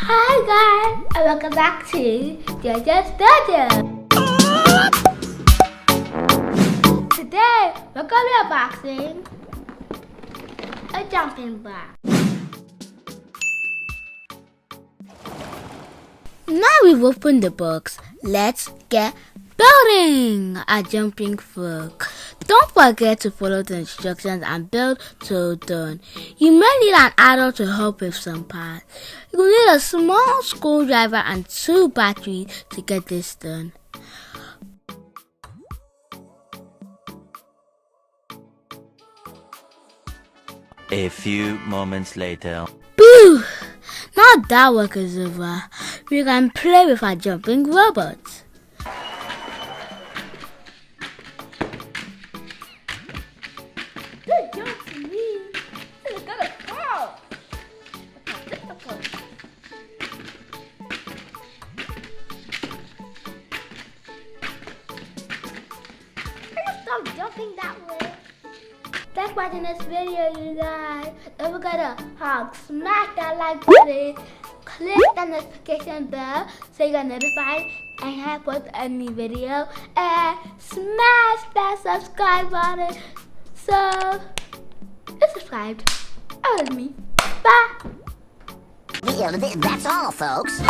Hi guys, and welcome back to Jojosdojo. Today we're going to be unboxing a jumping box. Now we've opened the box, let's get building a jumping frog. Don't forget to follow the instructions and build till done. You may need an adult to help with some parts. You will need a small screwdriver and 2 batteries to get this done. A few moments later. Boo! Now that work is over, we can play with our jumping robots. Good job to me. This is gonna fall. It's difficult. Can you stop jumping that way? Thanks for watching this video, you guys. Don't forget to smash that like button, click the notification bell so you get notified and have post a new video, and smash that subscribe button. So, get subscribed. That was me. Bye. That's all, folks.